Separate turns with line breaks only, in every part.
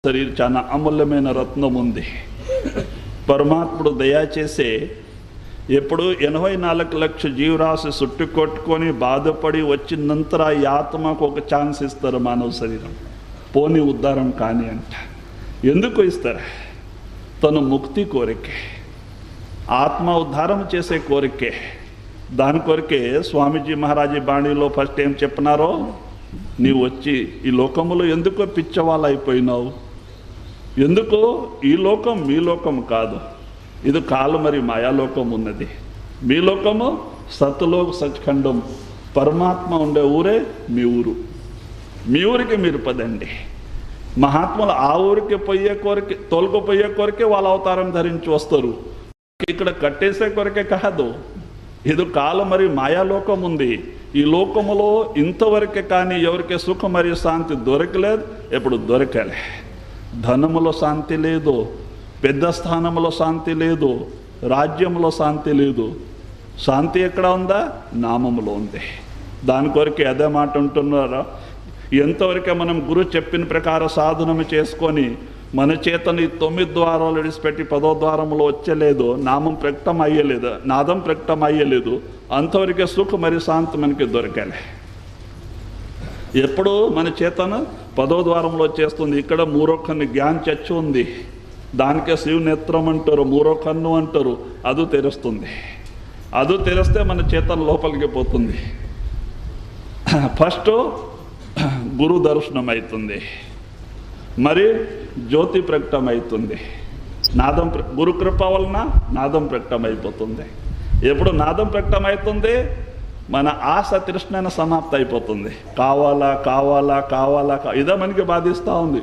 శరీరం చాలా అమూల్యమైన రత్నం ఉంది. పరమాత్ముడు దయచేసే ఎప్పుడు 84 లక్షల జీవరాశి చుట్టుకొట్టుకొని బాధపడి వచ్చిన నంతర ఈ ఆత్మకు ఒక ఛాన్స్ ఇస్తారు. మానవ శరీరం పోని ఉద్ధారం కానీ అంట. ఎందుకు ఇస్తారు? తను ముక్తి కోరికే, ఆత్మ ఉద్ధారం చేసే కోరికే. దాని కొరికే స్వామీజీ మహారాజీ బాణీలో ఫస్ట్ ఏం చెప్పినారో, నీవు వచ్చి ఈ లోకములో ఎందుకో పిచ్చవాళ్ళు అయిపోయినావు, ఎందుకో ఈ లోకం మీ లోకం కాదు, ఇది కాలు మరి మాయాలోకం ఉన్నది. మీ లోకము సత్తులో సచ్ఖండం, పరమాత్మ ఉండే ఊరే మీ ఊరు. మీ ఊరికి మీరు పదండి. మహాత్ములు ఆ ఊరికి పోయే కోరికే, తోలుకుపోయే కోరికే వాళ్ళ అవతారం ధరించి వస్తారు. ఇక్కడ కట్టేసే కొరకే కాదు, ఇది కాలు మరి మాయాలోకం ఉంది. ఈ లోకములో ఇంతవరకే కానీ ఎవరికి సుఖం మరియు శాంతి దొరకలేదు, ఎప్పుడు దొరకలే. ధనములో శాంతి లేదు, పెద్ద స్థానంలో శాంతి లేదు, రాజ్యంలో శాంతి లేదు. శాంతి ఎక్కడ ఉందా? నామములో ఉంది. దాని కొరకే అదే మాట ఉంటున్నారా, ఎంతవరకే మనం గురు చెప్పిన ప్రకారం సాధనము చేసుకొని మన చేతని 9 ద్వారాలు విడిచిపెట్టి 10వ ద్వారంలో వచ్చలేదు, నామం ప్రకటన అయ్యలేదు, నాదం ప్రకటన అయ్యలేదు, అంతవరకే సుఖం మరియు శాంతి మనకి దొరకాలి. ఎప్పుడు మన చేతన 10వ ద్వారంలో వచ్చేస్తుంది. ఇక్కడ మూడో కన్ను జ్ఞాన చచ్చు ఉంది, దానికే శివనేత్రం అంటారు, మూడో కన్ను అంటారు. అది తెరుస్తుంది. అది తెరిస్తే మన చేతన లోపలికి పోతుంది. ఫస్ట్ గురు దర్శనం అవుతుంది, మరి జ్యోతి ప్రకటన అవుతుంది. నాదం గురు కృప వలన నాదం ప్రకటన అయిపోతుంది. ఎప్పుడు నాదం ప్రకటన అవుతుంది, మన ఆశ తృష్ణ సమాప్తి అయిపోతుంది. కావాలా కావాలా కావాలా ఇదే మనకి బాధిస్తూ ఉంది.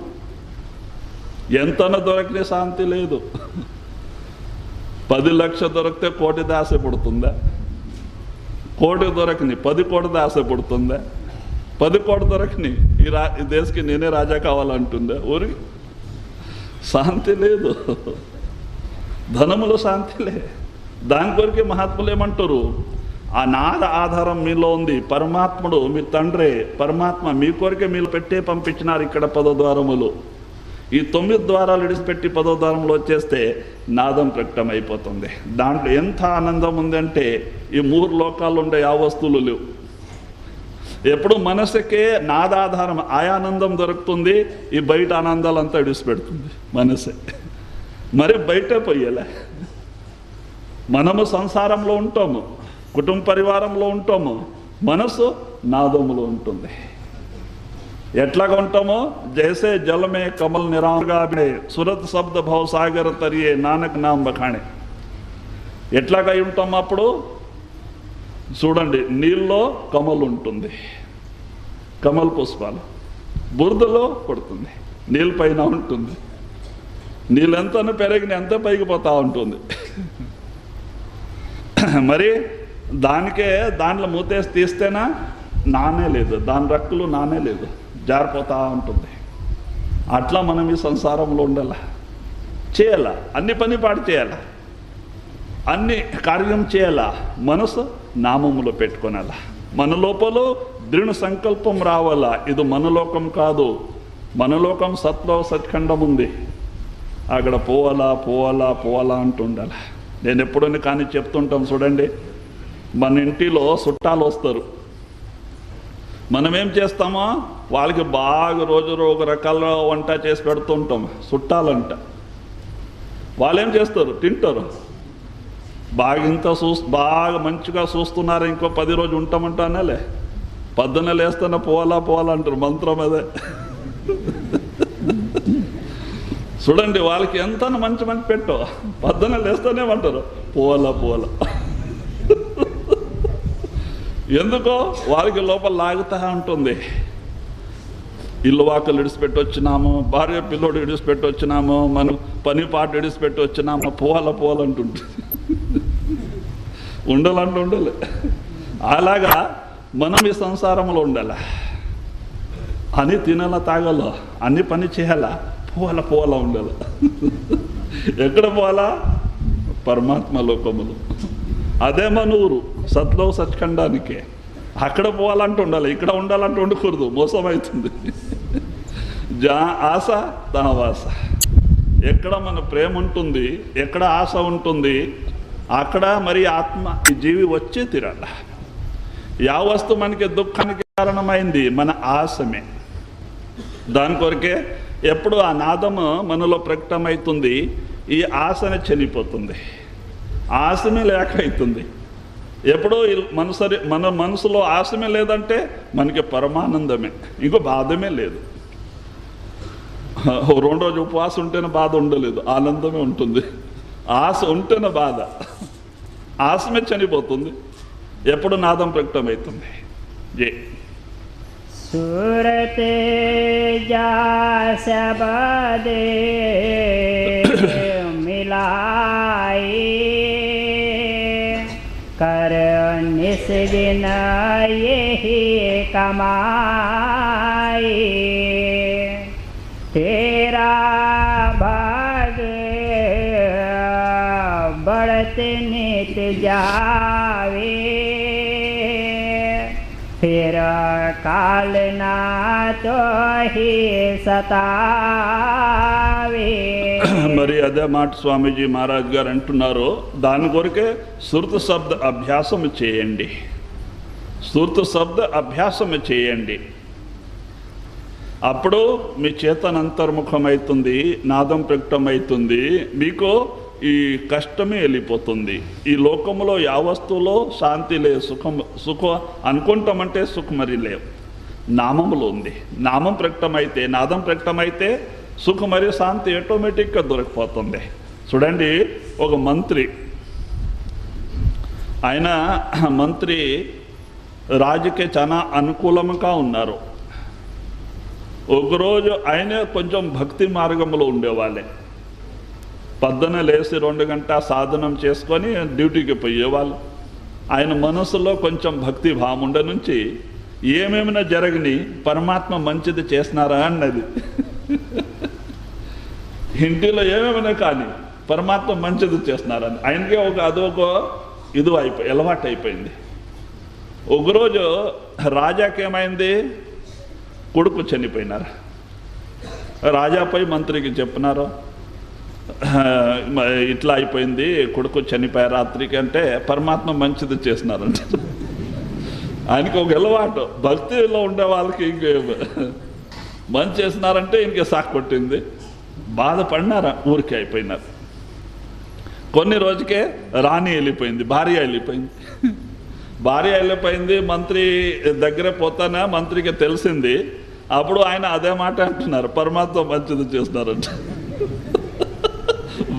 ఎంతనో దొరికితే శాంతి లేదు. 10 లక్షలు దొరికితే కోటిది ఆశ పడుతుందా? కోటి దొరకని 10 కోటిది ఆశ పడుతుందా? 10 కోటి దొరకని ఈ దేశకి నేనే రాజా కావాలంటుందా? ఊరి శాంతి లేదు, ధనములో శాంతి లే. దాని కొరికే మహాత్ములు ఏమంటారు, ఆ నాద ఆధారం మీలో ఉంది. పరమాత్ముడు మీ తండ్రే, పరమాత్మ మీ కొరికే మీరు పెట్టే పంపించినారు. ఇక్కడ 10వ ద్వారములు, ఈ 9 ద్వారాలు విడిచిపెట్టి 10వ ద్వారంలో వచ్చేస్తే నాదం ప్రకటన అయిపోతుంది. దాంట్లో ఎంత ఆనందం ఉందంటే ఈ 3 లోకాలు ఉండే ఆ వస్తువులు లేవు. ఎప్పుడు మనసుకే నాదాధారం ఆనందం దొరుకుతుంది. ఈ బయట ఆనందాలంతా విడిచిపెడుతుంది మనసే. మరి బయట పోయేలే. మనము సంసారంలో ఉంటాము, కుటుంబ పరివారంలో ఉంటాము, మనసు నాదములో ఉంటుంది. ఎట్లాగా ఉంటామో, జైసే జలమే కమల్ నిరాగా సురత్ శబ్ద భవ సాగర తరియే నానక్ నామ్ బఖాణే. ఎట్లాగా ఉంటాము అప్పుడు చూడండి, నీళ్ళలో కమల్ ఉంటుంది, కమల్ పుష్పాలు, బురదలో పడుతుంది, నీళ్ళ పైన ఉంటుంది. నీళ్ళు ఎంత పెరిగిన ఎంత పైకి పోతూ ఉంటుంది. మరి దానికే దాంట్లో మూతేసి తీస్తేనా నానే లేదు, దాని రక్కులు నానే లేదు, జారిపోతూ ఉంటుంది. అట్లా మనం ఈ సంసారంలో ఉండాల, చేయాల, అన్ని పని పాటు చేయాల, అన్ని కార్యం చేయాలా. మనసు నామములో పెట్టుకోనాల. మన లోపల దృఢ సంకల్పం రావాలా, ఇది మనలోకం కాదు, మనలోకం సత్లో సత్ఖండం ఉంది, అక్కడ పోవాలా పోవాలా పోవాలా అంటుండాల. నేను ఎప్పుడైనా కానీ చెప్తుంటాం చూడండి, మన ఇంటిలో చుట్టాలు వస్తారు, మనం ఏం చేస్తామో వాళ్ళకి బాగా రోజు ఒక రకాల వంట చేసి పెడుతుంటాం. చుట్టాలంట వాళ్ళు ఏం చేస్తారు, తింటారు. బాగా ఇంత బాగా మంచిగా చూస్తున్నారు, ఇంకో 10 రోజులు ఉంటామంటానేలే, 10 లేస్తానే పోవాలా పోవాలా అంటారు. మంత్రం అదే. చూడండి, వాళ్ళకి ఎంత మంచి పెట్టు, 10 లేస్తానే అంటారు పోవాలా పోవాలా. ఎందుకో వాళ్ళకి లోపల లాగుతా ఉంటుంది. ఇల్లు వాకలు విడిచిపెట్టి వచ్చినాము, భార్య పిల్లోడు విడిచిపెట్టి వచ్చినాము, మనం పని పాట విడిచిపెట్టి వచ్చినాము, పోవాలా పోవాలంటుంటుంది. ఉండాలంటూ ఉండాలి. అలాగా మనం ఈ సంసారంలో ఉండాలి. అని తినాలా తాగాలో, అన్ని పని చేయాలా, పోవాలా పోవాలా ఉండాలి. ఎక్కడ పోవాలా? పరమాత్మ లోకములు. అదే మన ఊరు, సత్లో సచ్ఖండానికే. అక్కడ పోవాలంటూ ఉండాలి, ఇక్కడ ఉండాలంటూ ఉండకూడదు, మోసం అవుతుంది. జా ఆశ తా వాస. ఎక్కడ మన ప్రేమ ఉంటుంది, ఎక్కడ ఆశ ఉంటుంది, అక్కడ మరి ఆత్మ ఈ జీవి వచ్చే తీరాల. యా వస్తువు మనకి దుఃఖానికి కారణమైంది మన ఆశమే. దాని కొరకే ఎప్పుడు ఆ నాదము మనలో ప్రకటమవుతుంది, ఈ ఆశనే చనిపోతుంది, ఆశమే లేక అవుతుంది. ఎప్పుడో మన మనసులో ఆశమే లేదంటే మనకి పరమానందమే, ఇంకో బాధమే లేదు. 2 రోజు ఉపవాసం ఉంటేనే బాధ ఉండలేదు, ఆనందమే ఉంటుంది. ఆశ ఉంటేనే బాధ, ఆశమే చనిపోతుంది ఎప్పుడు నాదం ప్రకటమవుతుంది. జై
सूरते जास बदे मिलाई कर निस्गिन यही कमाई तेरा भाग बढ़ते नित जावे फिर काल ना तो ही सतावे.
మరి అదే మాట స్వామీజీ మహారాజ్ గారు అంటున్నారు. దాని కొరకే శృతి శబ్ద అభ్యాసం చేయండి, శృతి శబ్ద అభ్యాసం చేయండి. అప్పుడు మీ చేతన అంతర్ముఖమవుతుంది, నాదం ప్రకటమవుతుంది, మీకు ఈ కష్టమే వెళ్ళిపోతుంది. ఈ లోకంలో యా వస్తువులో శాంతి లేదు, సుఖం అనుకుంటామంటే సుఖం మరి లేవు. నామములో ఉంది. నామం ప్రకటమైతే, నాదం ప్రకటమైతే సుఖం మరియు శాంతి ఆటోమేటిక్గా దొరికిపోతుంది. చూడండి, ఒక మంత్రి, ఆయన మంత్రి రాజుకి చాలా అనుకూలంగా ఉన్నారు. ఒకరోజు ఆయనే కొంచెం భక్తి మార్గంలో ఉండేవాళ్ళే. పొద్దున లేచి 2 గంటల సాధనం చేసుకొని డ్యూటీకి పోయేవాళ్ళు. ఆయన మనసులో కొంచెం భక్తి భావం ఉండే నుంచి ఏమేమైనా జరగని పరమాత్మ మంచిది చేసినారా అన్నది. ఇంటిలో ఏమేమైనా కానీ పరమాత్మ మంచిది చేస్తున్నారని ఆయనకే అదొక అలవాటు అయిపోయింది. ఒకరోజు రాజాకి ఏమైంది, కొడుకు చనిపోయినారు. రాజాపై మంత్రికి చెప్పినారు, ఇట్లా అయిపోయింది, కొడుకు చనిపోయారు రాత్రికి అంటే పరమాత్మ మంచిది చేసినారంట. ఆయనకి ఒక అలవాటు, భక్తిలో ఉండే వాళ్ళకి ఇంక మంచి చేసినారంటే ఇంక సాకు కొట్టింది, బాధపడినారా, ఊరికి అయిపోయినారు. కొన్ని రోజుకే రాణి వెళ్ళిపోయింది, భార్య వెళ్ళిపోయింది. భార్య వెళ్ళిపోయింది, మంత్రి దగ్గర పోతానే మంత్రికి తెలిసింది. అప్పుడు ఆయన అదే మాట అంటున్నారు, పరమాత్మ మంచిది చేస్తున్నారంట.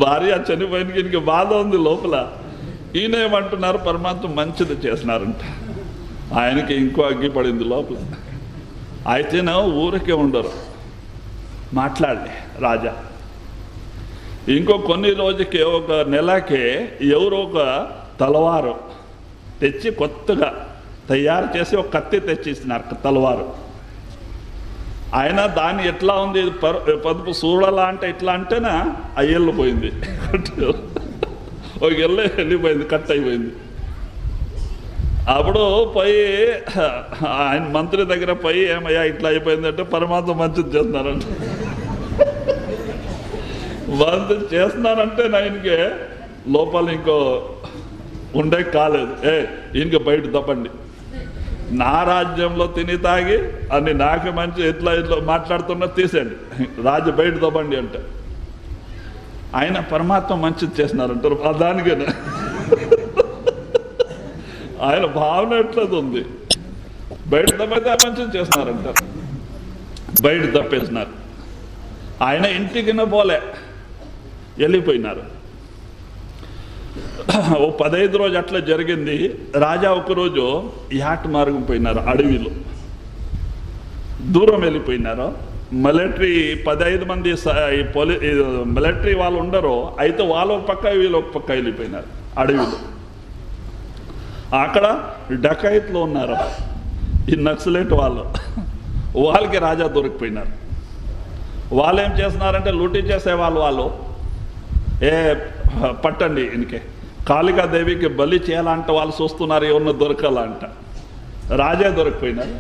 భార్య చనిపోయిన ఇంక బాధ ఉంది లోపల, ఈయన ఏమంటున్నారు, పరమాత్మ మంచిది చేసినారంట. ఆయనకి ఇంకో అగ్గి పడింది లోపల. అయితేనే ఊరికే ఉండరు, మాట్లాడలే రాజా. ఇంకో కొన్ని రోజుకి, ఒక నెలకే ఎవరో ఒక తలవారు తెచ్చి కొత్తగా తయారు చేసి ఒక కత్తి తెచ్చిస్తున్నారు, తలవారు. ఆయన దాన్ని ఎట్లా ఉంది, పదుపు చూడాలా అంటే ఇట్లా అంటేనా ఆ ఎల్లు పోయింది, ఒక ఎల్లు వెళ్ళిపోయింది, కట్ అయిపోయింది. అప్పుడు పోయి ఆయన మంత్రి దగ్గర పోయి, ఏమయ్యా ఇట్లా అయిపోయిందంటే పరమాత్మ మంచిది చేస్తున్నారంట. మంచిది చేస్తున్నారంటే ఆయనకి లోపల ఇంకో ఉండే కాలేదు, ఇంక బయట తప్పండి, నా రాజ్యంలో తిని తాగి అని నాకు మంచి ఎట్లా మాట్లాడుతున్నా తీసేయండి, రాజు బయట తప్పండి అంటే. ఆయన పరమాత్మ మంచిది చేసినారంటారు. దానికైనా ఆయన భావన ఎట్లది ఉంది, బయట తప్పైతే మంచిది చేస్తున్నారంటారు, బయట తప్పేసినారు. ఆయన ఇంటికి పోలే, వెళ్ళిపోయినారు. ఓ 15 రోజు అట్లా జరిగింది. రాజా ఒకరోజు యాట్ మార్గం పోయినారు, అడవిలో దూరం వెళ్ళిపోయినారు. మిలిటరీ 15 మంది మిలిటరీ వాళ్ళు ఉండరు, అయితే వాళ్ళు ఒక పక్క వీళ్ళు ఒక పక్క వెళ్ళిపోయినారు అడవిలో. అక్కడ డకైట్లు ఉన్నారు, ఈ నక్సలైట్ వాళ్ళకి రాజా దొరికిపోయినారు. వాళ్ళు ఏం చేస్తున్నారంటే లూటీ చేసేవాళ్ళు, వాళ్ళు పట్టండి ఇంకే కాళికాదేవికి బలి చేయాలంటే వాళ్ళు చూస్తున్నారు, ఎవరిని దొరకాలంట. రాజా దొరికిపోయినారు,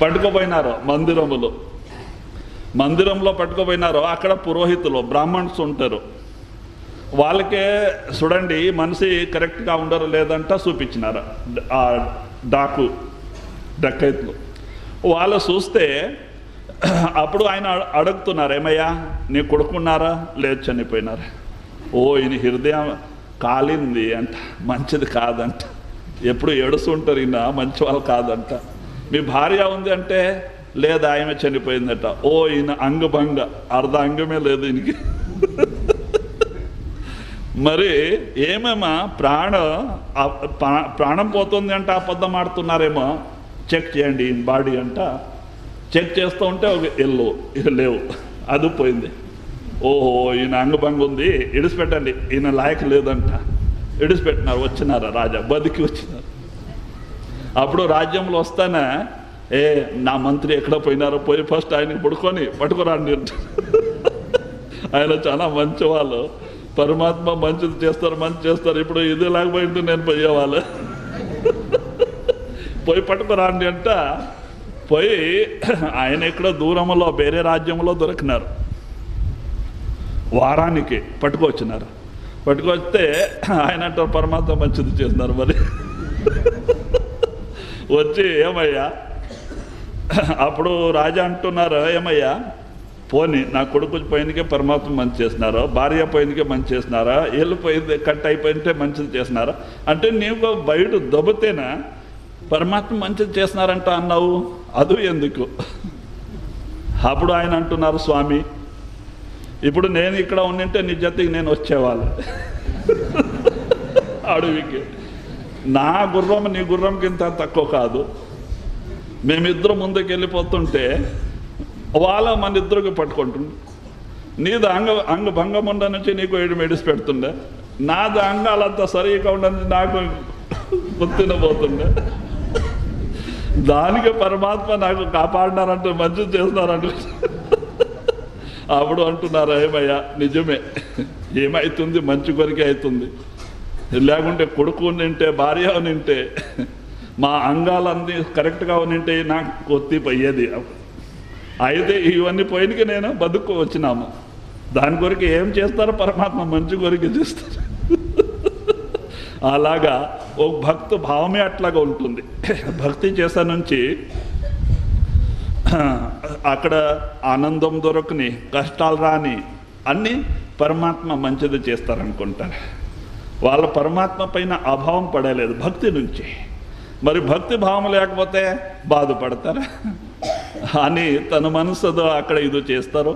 పట్టుకుపోయినారు మందిరములో. మందిరంలో పట్టుకుపోయినారో అక్కడ పురోహితులు బ్రాహ్మణ్స్ ఉంటారు. వాళ్ళకే చూడండి మనిషి కరెక్ట్గా ఉండరు లేదంట చూపించినారు ఆ డకైతులు. వాళ్ళు చూస్తే అప్పుడు ఆయన అడుగుతున్నారు, ఏమయ్యా నీ కొడుకున్నారా? లేదు, చనిపోయినారా. ఓ ఈయన హృదయం కాలింది అంట, మంచిది కాదంట, ఎప్పుడు ఏడుస్తుంటారు ఈయన, మంచి వాళ్ళు కాదంట. మీ భార్య ఉంది అంటే లేదా, ఆమె చనిపోయిందట. ఓ ఈయన అంగభంగ, అర్ధ అంగమే లేదు ఈయనకి. మరి ఏమేమో ప్రాణం పోతుంది అంట, అబద్ధం ఆడుతున్నారేమో, చెక్ చేయండి ఈయన బాడీ అంట. చెక్ చేస్తూ ఉంటే ఒక లేవు, అది పోయింది. ఓహో ఈయన అంగభంగ ఉంది, ఇడిచిపెట్టండి, ఈయన లాయక లేదంట. ఇడిచిపెట్టినారు, వచ్చినారా రాజా, బతికి వచ్చినారు. అప్పుడు రాజ్యంలో వస్తానే, నా మంత్రి ఎక్కడ పోయినారో, పోయి ఫస్ట్ ఆయనకి పట్టుకురండి. ఆయన చాలా మంచి వాళ్ళు, పరమాత్మ మంచిది చేస్తారు. ఇప్పుడు ఇది లేకపోయింది నేను పోయేవాళ్ళు, పోయి పట్టుకురండి అంట. పోయి ఆయన ఇక్కడ దూరంలో వేరే రాజ్యంలో దొరికినారు. వారానికి పట్టుకొచ్చినారు. పట్టుకొస్తే ఆయన అంటారు, పరమాత్మ మంచిది చేస్తున్నారు. మరి వచ్చి ఏమయ్యా, అప్పుడు రాజా అంటున్నారు, ఏమయ్యా పోని నా కొడుకు పోయినకే పరమాత్మ మంచి చేస్తున్నారా, భార్య పోయినకే మంచి చేస్తున్నారా, ఏళ్ళు పోయింది కట్ అయిపోయింటే మంచిది చేస్తున్నారా అంటే, నీకు బయట దొబ్బతేనా పరమాత్మ మంచిది చేస్తున్నారంట అన్నావు, అది ఎందుకు? అప్పుడు ఆయన అంటున్నారు, స్వామి ఇప్పుడు నేను ఇక్కడ ఉండింటే నీ జతకి నేను వచ్చేవాళ్ళు అడవికి. నా గుర్రం నీ గుర్రం కింద తక్కువ కాదు. మేమిద్దరం ముందుకు వెళ్ళిపోతుంటే వాళ్ళ మన ఇద్దరికి పట్టుకుంటుండే. నీది అంగభంగం ఉండ నుంచి నీకు మెడిసి పెడుతుండే, నాది అంగాలంతా సరిగా ఉండని నాకు గుర్తినబోతుండే. దానికి పరమాత్మ నాకు కాపాడినారంటే, మంచి చేస్తున్నారంటే. అప్పుడు అంటున్నారు, ఏమయ్యా నిజమే, ఏమవుతుంది మంచి కొరికే అవుతుంది, లేకుంటే కొడుకు నింటే భార్య నింటే మా అంగాలన్నీ కరెక్ట్గా నింటే నాకు కొత్తి పోయేది. అయితే ఇవన్నీ పోయినకి నేను బతుకు వచ్చినాము. దాని కొరకు ఏం చేస్తారో పరమాత్మ మంచి కొరికి చేస్తారు. అలాగా ఒక భక్తి భావమే అట్లాగా ఉంటుంది. భక్తి చేసే నుంచి అక్కడ ఆనందం దొరకని, కష్టాలు రాని, అన్నీ పరమాత్మ మంచిది చేస్తారనుకుంటారు. వాళ్ళ పరమాత్మ పైన అభావం పడలేదు భక్తి నుంచి. మరి భక్తి భావం లేకపోతే బాధపడతారా అని తన మనసుతో అక్కడ ఇది చేస్తారు.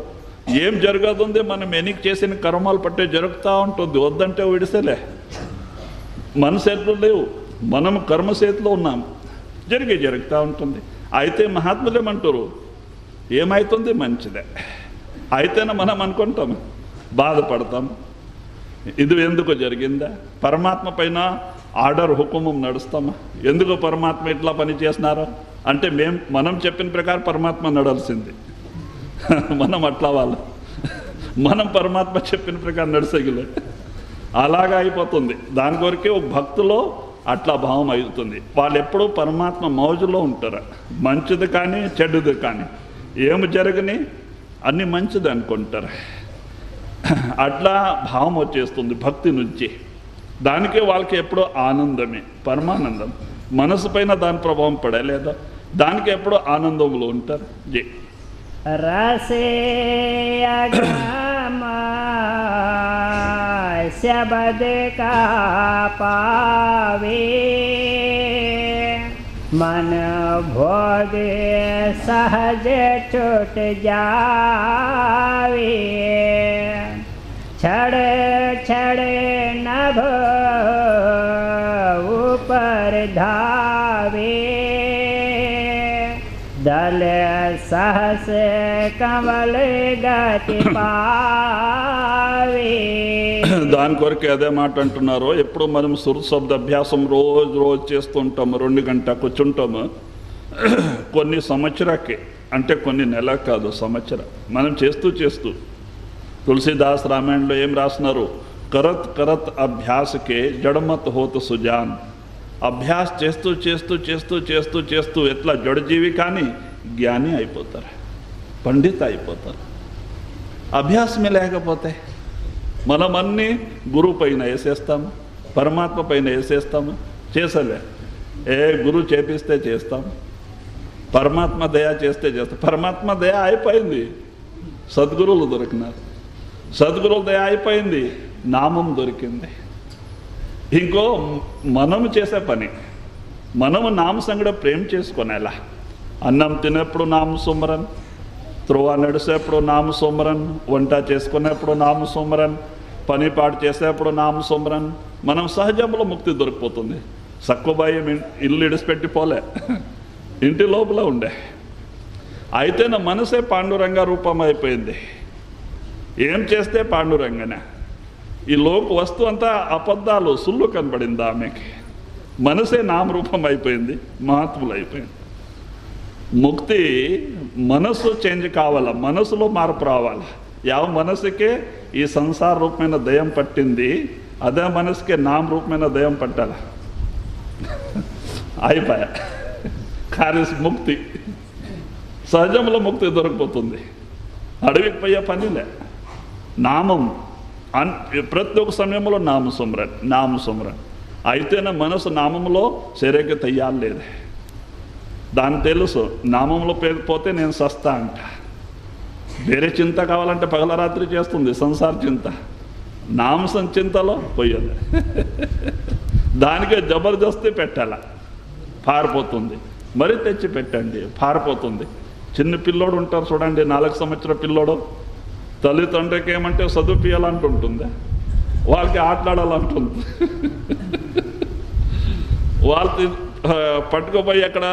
ఏం జరుగుతుంది, మనం ఎన్నిక చేసిన కర్మాలు పట్టే జరుగుతూ ఉంటుంది. వద్దంటే విడిసలే, మన చేతిలో లేవు, మనం కర్మ చేతిలో ఉన్నాం, జరుగుతూ ఉంటుంది. అయితే మహాత్ములు ఏమంటారు, ఏమవుతుంది మంచిదే అయితేనే మనం అనుకుంటాం, బాధపడతాం. ఇది ఎందుకు జరిగిందా? పరమాత్మ పైన ఆర్డర్ హుకుమం నడుస్తామా? ఎందుకు పరమాత్మ ఇట్లా పని చేసినారో అంటే మనం చెప్పిన ప్రకారం పరమాత్మ నడాల్సింది. మనం అట్లా మనం పరమాత్మ చెప్పిన ప్రకారం నడిసగిలే, అలాగా అయిపోతుంది. దాని కొరకే ఒక భక్తులో అట్లా భావం అవుతుంది. వాళ్ళు ఎప్పుడూ పరమాత్మ మౌజులో ఉంటారు. మంచిది కానీ చెడ్డది కానీ ఏమి జరగని అన్నీ మంచిది అనుకుంటారు. అట్లా భావం వచ్చేస్తుంది భక్తి నుంచి. దానికే వాళ్ళకి ఎప్పుడో ఆనందమే, పరమానందం. మనసు పైన దాని ప్రభావం పడలేదా, దానికి ఎప్పుడో ఆనందంలో ఉంటారు. జీ
రసే शब्द का पावे मन भोग सहज छूट जावे छड़ छड़ नभ ऊपर धावे दल सहस कमल गति पावे.
దాని కొరకే అదే మాట అంటున్నారు. ఎప్పుడు మనం సుర్ శబ్ద అభ్యాసం రోజు చేస్తుంటాము, 2 గంటలు కూర్చుంటాము. కొన్ని సంవత్సరానికి అంటే కొన్ని నెల కాదు, సంవత్సరం మనం చేస్తూ తులసిదాస్ రామాయణంలో ఏం రాస్తున్నారు, కరత్ కరత్ అభ్యాసకే జడమత్ హోత సుజాన్. అభ్యాస్ చేస్తూ ఎట్లా జడజీవి కానీ జ్ఞాని అయిపోతారు. పండిత అయిపోతారు. అభ్యాసమే లేకపోతే మనం అన్నీ గురువు పైన వేసేస్తాము, పరమాత్మ పైన వేసేస్తాము. చేసలే గురువు చేపిస్తే చేస్తాం, పరమాత్మ దయ చేస్తే చేస్తాం. పరమాత్మ దయ అయిపోయింది, సద్గురువులు దొరికినారు. సద్గురువుల దయ అయిపోయింది, నామం దొరికింది. ఇంకో మనము చేసే పని, మనము నామ సంగడ ప్రేమ చేసుకునేలా. అన్నం తినేప్పుడు నామ సుమరన్, త్రోవ నడిసేప్పుడు నామ సుమరన్, వంట చేసుకునేప్పుడు నామ సుమరన్, పని పాటు చేసేప్పుడు నామ సుమరన్. మనం సహజంలో ముక్తి దొరికిపోతుంది. సక్కుబాయి ఇల్లు ఇడిచిపెట్టి పోలే, ఇంటి లోపల ఉండే. అయితే నా మనసే పాండురంగ రూపం అయిపోయింది. ఏం చేస్తే పాండురంగనే. ఈ లోక వస్తువు అంతా అబద్ధాలు, సుళ్ళు కనబడింది ఆమెకి. మనసే నామరూపం అయిపోయింది, మహాత్ములు అయిపోయింది. ముక్తి మనసు చేంజ్ కావాలా, మనసులో మార్పు రావాలా. ಯಾವ మనసుకే ఈ సంసార రూపమైన దయం పట్టింది, అదే మనసుకే నామ రూపమైన దయం పట్టాల. అయిపోయా కార్యస్ ముక్తి. సహజంలో ముక్తి దొరికిపోతుంది. అడవికి పోయే పనిలే. నామం ప్రతి ఒక్క సమయంలో నామస్మరణ అయితేనే మనసు నామంలో సరిగ్గా తెయ్యాలేదు. దాని తెలుసు, నామంలో పోతే నేను సస్తా అంట. వేరే చింత కావాలంటే పగలరాత్రి చేస్తుంది సంసార చింత. నామసం చింతలో పోయేది. దానికే జబర్దస్తి పెట్టాల, పారిపోతుంది. మరి తెచ్చి పెట్టండి, పారిపోతుంది. చిన్న పిల్లోడు ఉంటారు చూడండి, 4 సంవత్సరాల పిల్లోడు. తల్లిదండ్రికి ఏమంటే చదువుపియాలంటుంటుంది, వాళ్ళకి ఆటలాడాలంటుంది. వాళ్ళు పట్టుకుపోయి అక్కడ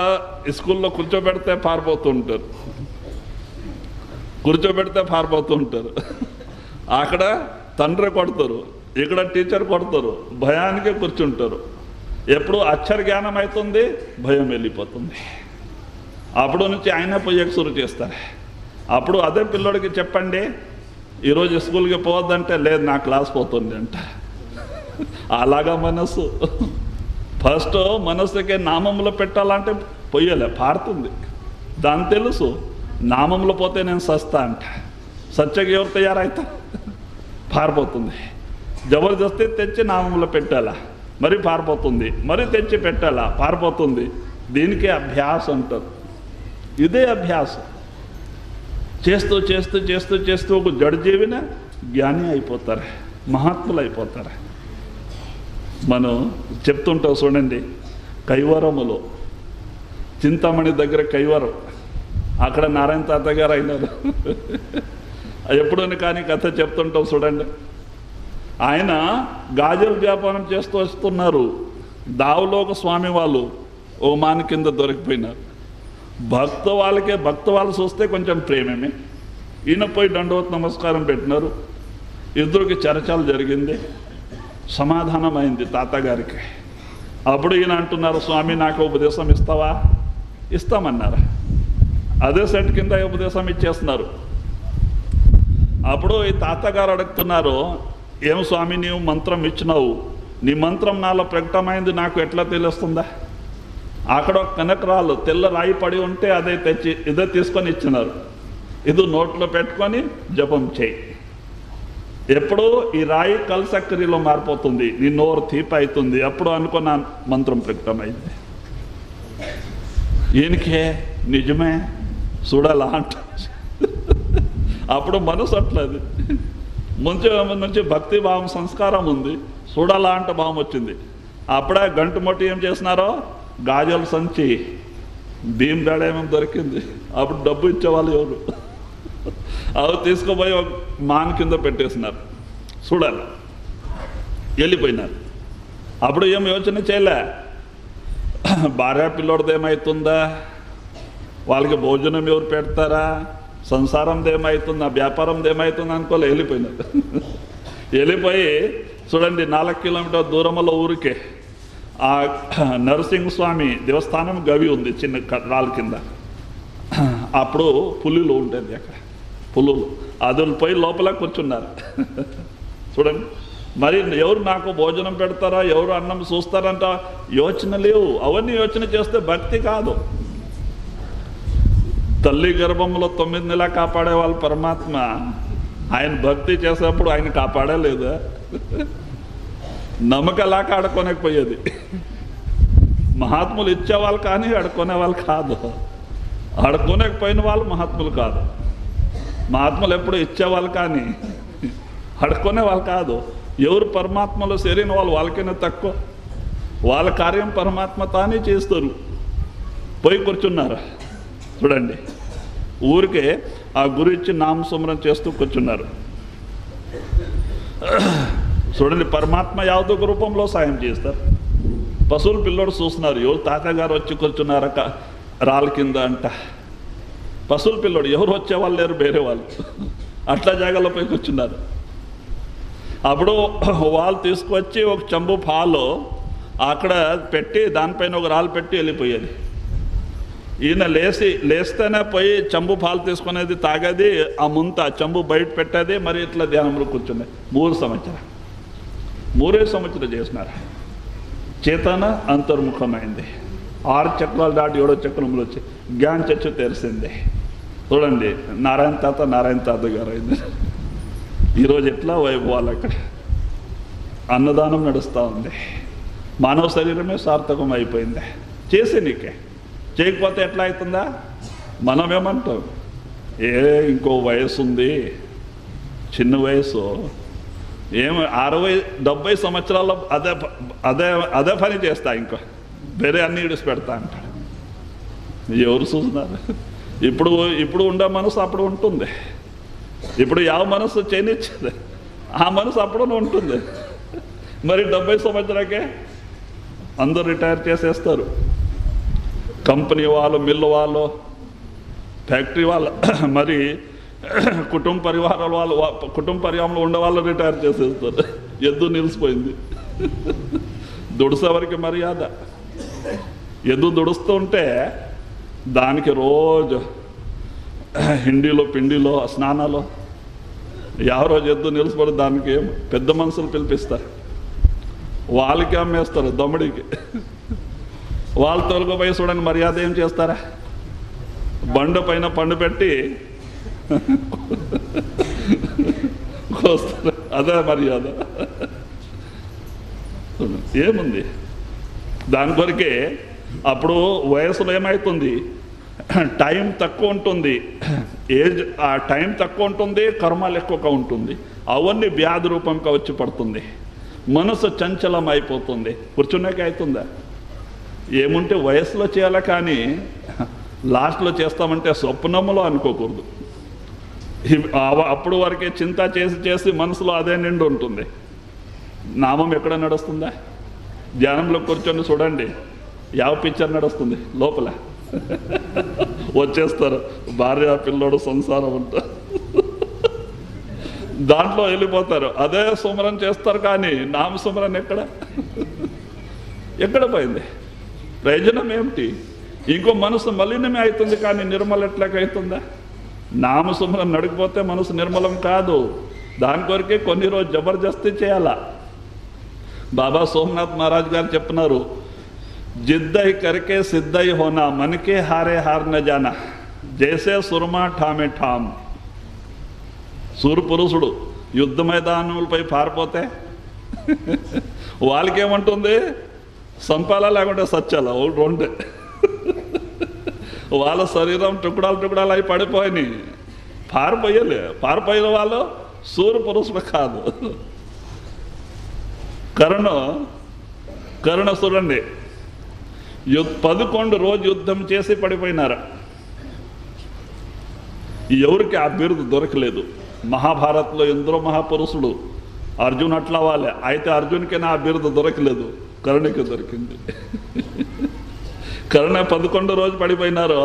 స్కూల్లో కూర్చోబెడితే పారిపోతుంటారు, అక్కడ తండ్రి కొడతారు, ఇక్కడ టీచర్ కొడతారు, భయానికే కూర్చుంటారు. ఎప్పుడు అక్షర జ్ఞానం అవుతుంది, భయం వెళ్ళిపోతుంది. అప్పుడు నుంచి ఆయన పోయేకి సురు చేస్తారు. అప్పుడు అదే పిల్లోడికి చెప్పండి, ఈరోజు స్కూల్కి పోవద్దంటే లేదు నా క్లాస్ పోతుంది అంట. అలాగా మనసు. ఫస్ట్ మనసుకే నామంలో పెట్టాలంటే పొయ్యలే, పారుతుంది. దాని తెలుసు, నామంలో పోతే నేను సస్తా అంట. సత్యకి ఎవరు తయారైతా, పారిపోతుంది. జబర్దస్తి తెచ్చి నామంలో పెట్టాలా, మరి పారిపోతుంది. మరి తెచ్చి పెట్టాలా, పారిపోతుంది. దీనికే అభ్యాసం అంటారు. ఇదే అభ్యాసం. చేస్తూ చేస్తూ చేస్తూ చేస్తూ ఒక జడజీవిన జ్ఞాని అయిపోతారు, మహాత్ములు అయిపోతారు. మనం చెప్తుంటాం చూడండి, కైవరములో చింతామణి దగ్గర కైవరం, అక్కడ నారాయణ తాత గారు అయినారు. ఎప్పుడని కానీ కథ చెప్తుంటాం చూడండి. ఆయన గాజుల వ్యాపారం చేస్తూ వస్తున్నారు. దావులో ఒక స్వామి వాళ్ళు ఓ మాని కింద దొరికిపోయినారు. భక్త వాళ్ళు చూస్తే కొంచెం ప్రేమమే. ఈయన పోయి దండవత్ నమస్కారం పెట్టినారు. ఇద్దరికి చర్చలు జరిగింది, సమాధానం అయింది తాతగారికి. అప్పుడు ఈయన అంటున్నారు, స్వామి నాకు ఉపదేశం ఇస్తావా? ఇస్తామన్నారు. అదే సెట్ కింద ఉపదేశం ఇచ్చేస్తున్నారు. అప్పుడు ఈ తాతగారు అడుగుతున్నారు, ఏం స్వామి నీవు మంత్రం ఇచ్చినావు, నీ మంత్రం నాలో ప్రకటమైంది, నాకు ఎట్లా తెలుస్తుందా? అక్కడ ఒక కనకరాలు తెల్ల రాయి పడి ఉంటే అదే తెచ్చి ఇదే తీసుకొని ఇచ్చినారు. ఇది నోట్లో పెట్టుకొని జపం చేయి. ఎప్పుడు ఈ రాయి కల్సక్కరిలో మారిపోతుంది, నీ నోరు తీపి అవుతుంది. అప్పుడు అనుకున్న మంత్రం ప్రకటమైంది. ఈయనకే నిజమే చూడాలా అంట. అప్పుడు మనసు అట్లది నుంచి భక్తి భావం సంస్కారం ఉంది, చూడాలా అంట భావం వచ్చింది. అప్పుడే గంట మొట్టి ఏం చేసినారో, గాజుల సంచి భీమ్ ఏమేమి దొరికింది. అప్పుడు డబ్బు ఇచ్చేవాళ్ళు ఎవరు, అవి తీసుకుపోయి ఒక మాన్ కింద పెట్టేసినారు. చూడాలి, వెళ్ళిపోయినారు. అప్పుడు ఏం యోచన చేయలే, భార్య పిల్లోడిది ఏమవుతుందా, వాళ్ళకి భోజనం ఎవరు పెడతారా, సంసారంది ఏమవుతుందా, వ్యాపారంది ఏమవుతుందా అనుకోలే, వెళ్ళిపోయినారు. వెళ్ళిపోయి చూడండి 4 కిలోమీటర్ దూరంలో ఊరికే ఆ నరసింహస్వామి దేవస్థానం గవి ఉంది, చిన్న రాళ్ళ కింద. అప్పుడు పులులు ఉంటుంది అక్కడ, పులులు అదులు పోయి లోపల కూర్చున్నారు. చూడండి, మరి ఎవరు నాకు భోజనం పెడతారా, ఎవరు అన్నం చూస్తారంట యోచన లేవు. అవన్నీ యోచన చేస్తే భక్తి కాదు. 4 కిలోమీటర్ దూరంలో ఊరికే ఆ నరసింహస్వామి దేవస్థానం గవి ఉంది, చిన్న రాళ్ళ కింద. అప్పుడు పులులు ఉంటుంది అక్కడ, పులులు అదులు పోయి లోపల కూర్చున్నారు. చూడండి, మరి ఎవరు నాకు భోజనం పెడతారా, ఎవరు అన్నం చూస్తారంట యోచన లేవు. అవన్నీ యోచన చేస్తే భక్తి కాదు. తల్లి గర్భంలో 9 నెలల కాపాడే వాళ్ళు పరమాత్మ ఆయన భక్తి చేసేప్పుడు ఆయన కాపాడలేదా? నమ్మకలాక ఆడుకోనకపోయేది. మహాత్ములు ఇచ్చేవాళ్ళు కానీ ఆడుకునే వాళ్ళు కాదు. ఆడుకోలేకపోయిన వాళ్ళు మహాత్ములు కాదు. మహాత్ములు ఎప్పుడు ఇచ్చేవాళ్ళు కానీ ఆడుకునే వాళ్ళు కాదు. ఎవరు పరమాత్మలో చేరిన వాళ్ళు వాళ్ళకైనా తక్కువ. వాళ్ళ కార్యం పరమాత్మ తానే చేస్తారు. పోయి కూర్చున్నారు చూడండి, ఊరికే ఆ గురు ఇచ్చి నామస్మరణ చేస్తూ కూర్చున్నారు. చూడండి, పరమాత్మ యావదో రూపంలో సాయం చేస్తారు. పశువుల పిల్లోడు చూస్తున్నారు, ఎవరు తాతగారు వచ్చి కూర్చున్నార రాళ్ళ కింద అంట. పశువుల పిల్లోడు ఎవరు వచ్చేవాళ్ళు లేరు, వేరే వాళ్ళు అట్లా జాగాలో పోయి కూర్చున్నారు. అప్పుడు వాళ్ళు తీసుకొచ్చి ఒక చెంబు పాలు అక్కడ పెట్టి దానిపైన ఒక రాళ్ళు పెట్టి వెళ్ళిపోయేది. ఈయన లేస్తేనే పోయి చెంబు పాలు తీసుకునేది, తాగేది, ఆ ముంత చెంబు బయట పెట్టేది, మరి ఇట్లా ధ్యానంలో కూర్చునేది. 3 సంవత్సరాలు చేసినారు. చేతన అంతర్ముఖమైంది. 6 చక్రాలు దాటి 7వ చక్రంలో వచ్చి జ్ఞాన చచ్చు తెరిసింది. చూడండి, నారాయణ తాత గారు అయింది. ఈరోజు ఎట్లా వైభవాలు అక్కడ అన్నదానం నడుస్తూ ఉంది. మానవ శరీరమే సార్థకం అయిపోయింది. చేసి నీకే చేయకపోతే ఎట్లా అవుతుందా? మనమేమంటాం, ఇంకో వయసు ఉంది, చిన్న వయసు, 60-70 సంవత్సరాల్లో అదే పని చేస్తా, ఇంకా వేరే అన్ని విడిచి పెడతా అంటాడు. ఎవరు చూస్తున్నారు? ఇప్పుడు ఉండే మనసు అప్పుడు ఉంటుంది. ఇప్పుడు మనసు చేయనిచ్చేది ఆ మనసు అప్పుడు ఉంటుంది. మరి 70 సంవత్సరాలకే అందరూ రిటైర్ చేసేస్తారు. కంపెనీ వాళ్ళు, మిల్లు వాళ్ళు, ఫ్యాక్టరీ వాళ్ళు, మరి కుటుంబ పరివారంలో ఉండే వాళ్ళు రిటైర్ చేసేస్తారు. ఎద్దు నిలిచిపోయింది. దుడిసేవరికి మర్యాద. ఎద్దు దుడుస్తూ ఉంటే దానికి రోజు హిండీలో పిండిలో స్నానాలు. రోజు ఎద్దు నిలిచిపడి దానికి పెద్ద మనుషులు పిలిపిస్తారు, వాళ్ళకి అమ్మేస్తారు దమ్ముడికి. వాళ్ళు తొలగిపోయి చూడండి మర్యాద ఏం చేస్తారా? బండ పైన పండు పెట్టి కోస్తారు. అదే మర్యాద. ఏముంది దాని కొరకే. అప్పుడు వయసులో ఏమవుతుంది, టైం తక్కువ ఉంటుంది, ఆ టైం తక్కువ ఉంటుంది, కర్మలు ఎక్కువగా ఉంటుంది. అవన్నీ వ్యాధి రూపంగా వచ్చి పడుతుంది. మనసు చంచలం అయిపోతుంది. కూర్చున్నాక అవుతుందా? ఏముంటే వయసులో చేయాలి, కానీ లాస్ట్లో చేస్తామంటే స్వప్నంలో అనుకోకూడదు. అప్పుడు వరకే చింత చేసి మనసులో అదే నిండు ఉంటుంది. నామం ఎక్కడ నడుస్తుందా? ధ్యానంలో కూర్చొని చూడండి, పిక్చర్ నడుస్తుంది లోపల. వచ్చేస్తారు భార్య పిల్లోడు సంసారం అంతా, దాంట్లో వెళ్ళిపోతారు. అదే సుమరం చేస్తారు, కానీ నామసుమరణ ఎక్కడ పోయింది? ప్రయోజనం ఏమిటి? ఇంకో మనసు మలినమే అవుతుంది, కానీ నిర్మల ఎట్లాగైతుందా? నామసుమరం నడిగిపోతే మనసు నిర్మలం కాదు. దాని కొరకే కొన్ని రోజు జబర్దస్తి చేయాలా. బాబా సోమనాథ్ మహారాజ్ గారు చెప్తున్నారు, జిద్దై కరికే సిద్ధై హోనా, మనకే హారే హార్ న జానా, జైసే సురమా ఠామే ఠామ్. సూర్పురుషుడు యుద్ధ మైదానములపై పారిపోతే వాళ్ళకేమంటుంది, సంపాలా లేకుంటే సచ్చాలా, రెండే. వాళ్ళ శరీరం టుకుడాలు అయి పడిపోయి పారిపోయిన వాళ్ళు సూర్యపురుషుడు కాదు. కరుణ చూడండి, 11 రోజు యుద్ధం చేసి పడిపోయినారు. ఎవరికి ఆ బిరుదు దొరకలేదు. మహాభారత్లో ఎందరో మహాపురుషుడు, అర్జున్ అట్లా వాళ్ళే. అయితే అర్జున్కైనా ఆ బిరుదు దొరకలేదు, కరుణకి దొరికింది. కరుణ 11 రోజు పడిపోయినారు.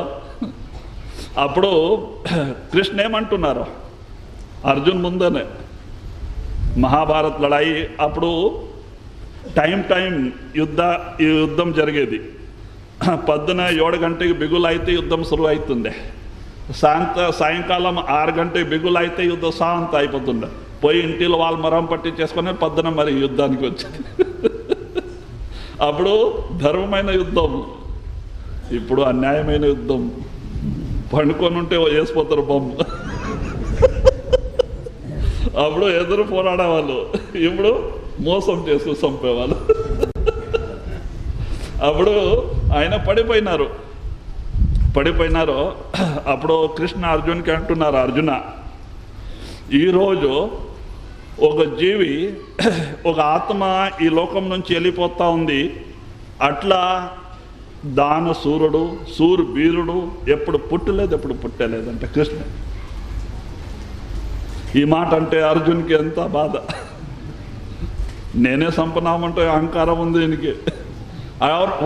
అప్పుడు కృష్ణ ఏమంటున్నారు, అర్జున్ ముందనే మహాభారత్ లడాయి. అప్పుడు టైం యుద్ధం జరిగేది. పొద్దున 7 గంటకి బిగులు అయితే యుద్ధం శురువు అవుతుండే. సాయంకాలం 6 గంటకి బిగులు అయితే యుద్ధం శాంత అయిపోతుండే. పోయి ఇంటిలో వాళ్ళు మరం పట్టి చేసుకుని పొద్దున మరి యుద్ధానికి వచ్చింది. అప్పుడు ధర్మమైన యుద్ధం, ఇప్పుడు అన్యాయమైన యుద్ధం. పండుకొని ఉంటే వేసిపోతారు బొమ్మ. అప్పుడు ఎదురు పోరాడేవాళ్ళు, ఇప్పుడు మోసం చేస్తూ చంపేవాళ్ళు. అప్పుడు ఆయన పడిపోయినారు. అప్పుడు కృష్ణ అర్జున్కి అంటున్నారు, అర్జున, ఈరోజు ఒక జీవి, ఒక ఆత్మ ఈ లోకం నుంచి వెళ్ళిపోతూ ఉంది. అట్లా దాన సూర్యుడు, వీరుడు ఎప్పుడు పుట్టలేదంటే కృష్ణ. ఈ మాట అంటే అర్జున్కి ఎంత బాధ. నేనే సంపన్నామంటే అహంకారం ఉంది ఈయనకి.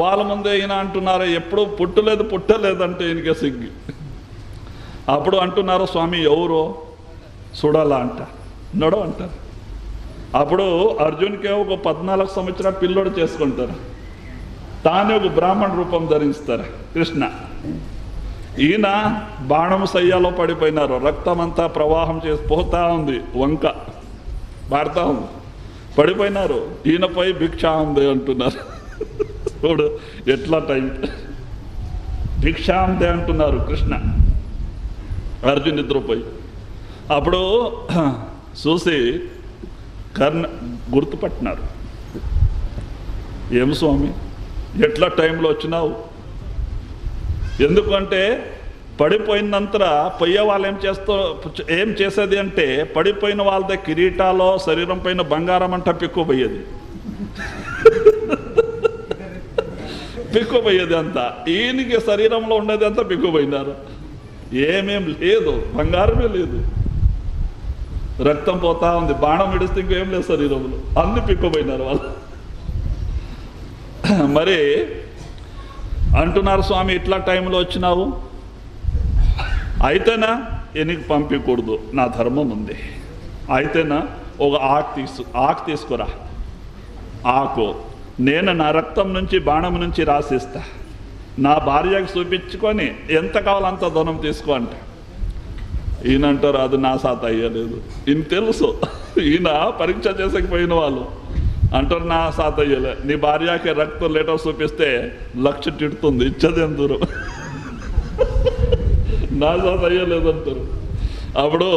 వాళ్ళ ముందే ఈయన అంటున్నారు ఎప్పుడు పుట్టలేదంటే ఈయనకే సిగ్గి. అప్పుడు అంటున్నారు, స్వామి ఎవరో చూడాలా అంటారు. అప్పుడు అర్జున్కే ఒక 14 సంవత్సరాల పిల్లోడు చేసుకుంటారు. తానే ఒక బ్రాహ్మణ రూపం ధరిస్తారు కృష్ణ. ఈయన బాణం సయ్యాలో పడిపోయినారు. రక్తం అంతా ప్రవాహం చేసి పోతా ఉంది, వంక పారుతా ఉంది, పడిపోయినారు. ఈయనపై భిక్ష ఉంది అంటున్నారు. ఇప్పుడు ఎట్లా టైం, భిక్షాందే అంటున్నారు కృష్ణ, అర్జున్ నిద్రపోయి. అప్పుడు చూసి గుర్తుపట్టినారు. ఏం స్వామి ఎట్లా టైంలో వచ్చినావు? ఎందుకంటే పడిపోయినంతర పోయే వాళ్ళు ఏం చేసేది అంటే, పడిపోయిన వాళ్ళ కిరీటాలో శరీరం పైన బంగారం అంట పిక్కుపోయేది అంతా. ఈయనకి శరీరంలో ఉండేది అంతా పిక్కుపోయినారు. ఏమేం లేదు, బంగారమే లేదు, రక్తం పోతా ఉంది, బాణం విడిస్తే ఇంకేం లేదు శరీరంలో, అన్ని పిక్కుపోయినారు వాళ్ళు. మరి అంటున్నారు, స్వామి ఇట్లా టైంలో వచ్చినావు, అయితేనా ఎనికి పంపించకూడదు, నా ధర్మం ఉంది. అయితేనా ఒక ఆకు తీసుకురా, ఆకు నేను నా రక్తం నుంచి బాణం నుంచి రాసిస్తా, నా భార్యకి చూపించుకొని ఎంత కావాలంత ధనం తీసుకో అంట. ఈయన అంటారు అది నా సాత అయ్యలేదు. ఈయన తెలుసు, ఈయన పరీక్ష చేసకపోయిన వాళ్ళు అంటారు నా సాత అయ్యలే. నీ భార్యకి రక్తం లేటర్ చూపిస్తే 1,00,000 తిడుతుంది, ఇచ్చదేం దూరం, నా సాత అయ్యలేదు అంటారు. అప్పుడు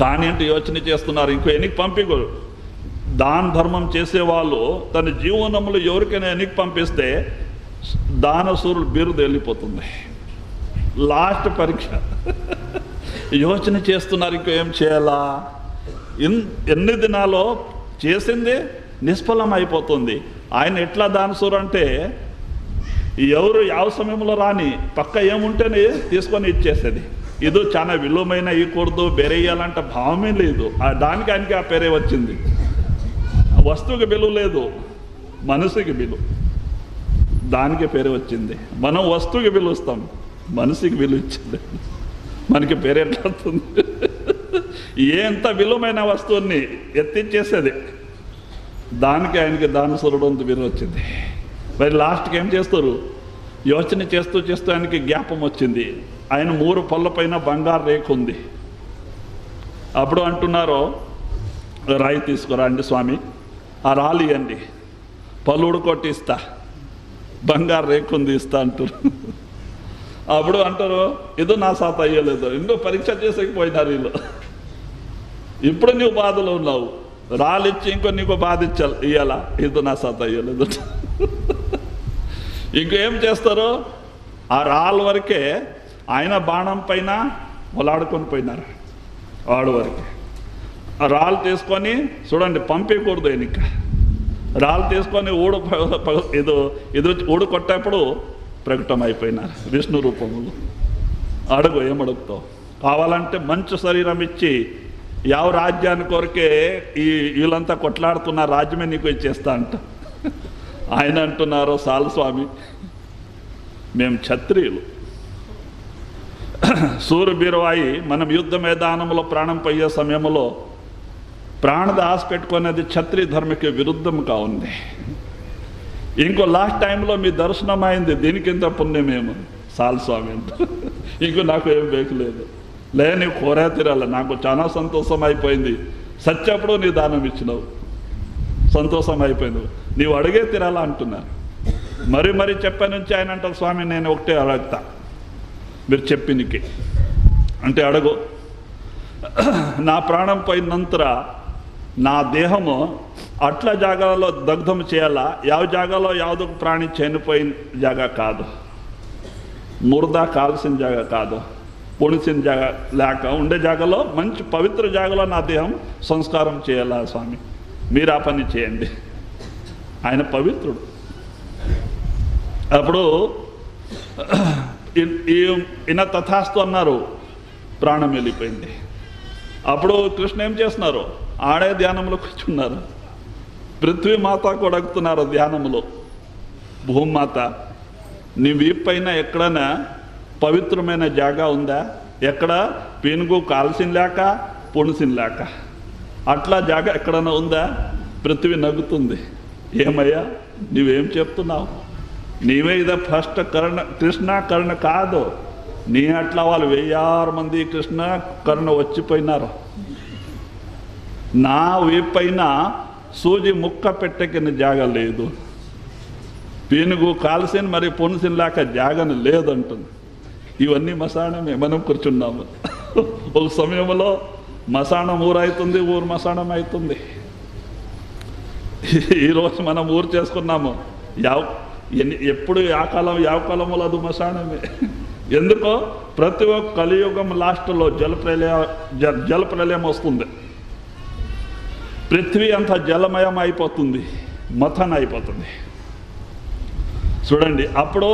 కానీ అంటే యోచన చేస్తున్నారు, ఇంకో ఎనికి పంపించరు. దాన ధర్మం చేసేవాళ్ళు తన జీవనంలో ఎవరికైనా ఎనికి పంపిస్తే దానసూరులు బిరుదు వెళ్ళిపోతుంది. లాస్ట్ పరీక్ష యోచన చేస్తున్నారు, ఇంకో ఏం చేయాలా. ఎన్ని దినాలో చేసింది నిష్ఫలం అయిపోతుంది. ఆయన ఎట్లా దానసూరు అంటే, ఎవరు ಯಾವ సమయంలో రాని పక్క ఏముంటేనే తీసుకొని ఇచ్చేసేది. ఇది చాలా విలువమైన ఇవ్వకూడదు, బెరేయాలంటే భావమే లేదు. దానికి ఆయనకి ఆ పేరే వచ్చింది. వస్తువుకి విలువ లేదు, మనసుకి విలువ, దానికి పేరు వచ్చింది. మనం వస్తువుకి విలువస్తాం, మనసుకి విలువ ఇచ్చింది, మనకి పేరు ఎట్లా వస్తుంది? ఎంత విలువమైన వస్తువుని ఎత్తిచ్చేసేది, దానికి ఆయనకి దానసూరుడు అంత విలువ వచ్చింది. మరి లాస్ట్కి ఏం చేస్తారు? యోచన చేస్తూ ఆయనకి జ్ఞాపం వచ్చింది, ఆయన 3 పళ్ళ పైన బంగారు రేఖ ఉంది. అప్పుడు అంటున్నారు, రాయి తీసుకురా అండి స్వామి, ఆ రాళ్ళు ఇవ్వండి, పలుడు కొట్టి ఇస్తా, బంగారు రేఖ ఉంది ఇస్తా అంటారు. అప్పుడు అంటారు ఇది నా సాత అయ్యలేదు, ఇంకో పరీక్ష చేసేకపోయినారు వీళ్ళు. ఇప్పుడు నువ్వు బాధలో ఉన్నావు, రాళ్ళు ఇచ్చి ఇంకో నీకు బాధ ఇవ్వాలా, ఇది నా సాత అయ్యలేదు. ఇంకేం చేస్తారు? ఆ రాళ్ళ వరకే ఆయన బాణం పైన మొలాడుకొని పోయినారు. వాడు వరకే ఆ రాళ్ళు తీసుకొని చూడండి, పంపించకూడదు ఆయనక. రాళ్ళు తీసుకొని ఊడు కొట్టేప్పుడు ప్రకటమైపోయినారు విష్ణు రూపంలో. అడుగు ఏమడుగుతావు? కావాలంటే మంచి శరీరం ఇచ్చి యావ రాజ్యాన్ని కొరకే వీళ్ళంతా కొట్లాడుతున్న రాజ్యమే నీకు ఇచ్చేస్తా అంట. ఆయన అంటున్నారు, సాలు స్వామి, మేము క్షత్రియులు, సూర్యబీరవాయి మనం యుద్ధ మైదానంలో ప్రాణం పోయే సమయంలో ప్రాణద ఆశ పెట్టుకునేది క్షత్రియ ధర్మకి విరుద్ధంగా ఉంది. ఇంకో లాస్ట్ టైంలో మీ దర్శనం అయింది, దీనికింత పుణ్యమేమో సాల్ స్వామి అంట. ఇంకో నాకు ఏం బేకలేదు, నీవు కోరే తిరాల, నాకు చాలా సంతోషం అయిపోయింది. సత్యప్పుడు నీ దానం ఇచ్చినావు, సంతోషం అయిపోయింది, నీవు అడిగే తిరాలా అంటున్నారు. మరి చెప్పే నుంచి ఆయన అంటారు, స్వామి నేను ఒకటే అడుగుతా, మీరు చెప్పినకి అంటే అడగు నా ప్రాణం పోయిన ನಂತರ నా దేహము అట్ల జాగాలో దగ్ధం చేయాలా ಯಾವ జాగాలో ಯಾವುದೋ ప్రాణి చనిపోయిన జాగా కాదు ముర్దా కాల్సిన జాగా కాదు పొడిసిన జాగా లేక ఉండే జాగాలో మంచి పవిత్ర జాగాలో నా దేహం సంస్కారం చేయాలా స్వామి మీరు ఆ పని చేయండి ఆయన పవిత్రుడు అప్పుడు ఈయన తథాస్తు అన్నారు ప్రాణం వెళ్ళిపోయింది అప్పుడు కృష్ణ ఏం చేస్తున్నారు ఆడే ధ్యానంలో కూర్చున్నారు పృథ్వీ మాత కూడా అడుగుతున్నారు ధ్యానంలో భూమాత నీ వీపు పైన ఎక్కడైనా పవిత్రమైన జాగా ఉందా ఎక్కడ పీనుగు కాల్సిన లేక పొడిసిన లేక అట్లా జాగా ఎక్కడైనా ఉందా పృథ్వీ నవ్వుతుంది ఏమయ్యా నువ్వేం చెప్తున్నావు నీవే ఇదే ఫస్ట్ కృష్ణ కర్ణ కాదు నీ అట్లా వాళ్ళు 1000 మంది కృష్ణ కర్ణ వచ్చిపోయినారు నా వీపు పైన సూజి ముక్క పెట్టకిన జాగ లేదు పీనుగు కాల్సిన మరి పొనిసిన లేక జాగను లేదంటుంది ఇవన్నీ మసాణమే మనం కూర్చున్నాము ఒక సమయంలో మసాణం ఊరు అవుతుంది ఊరు మసాణం అవుతుంది ఈరోజు మనం ఊరు చేసుకున్నాము ఎప్పుడు ఆ కాలం ಯಾವ కాలంలో అది మసాణమే ఎందుకో ప్రతి ఒక్క కలియుగం లాస్ట్లో జలప్రలయం వస్తుంది పృథ్వీ అంతా జలమయం అయిపోతుంది మథన అయిపోతుంది చూడండి అప్పుడు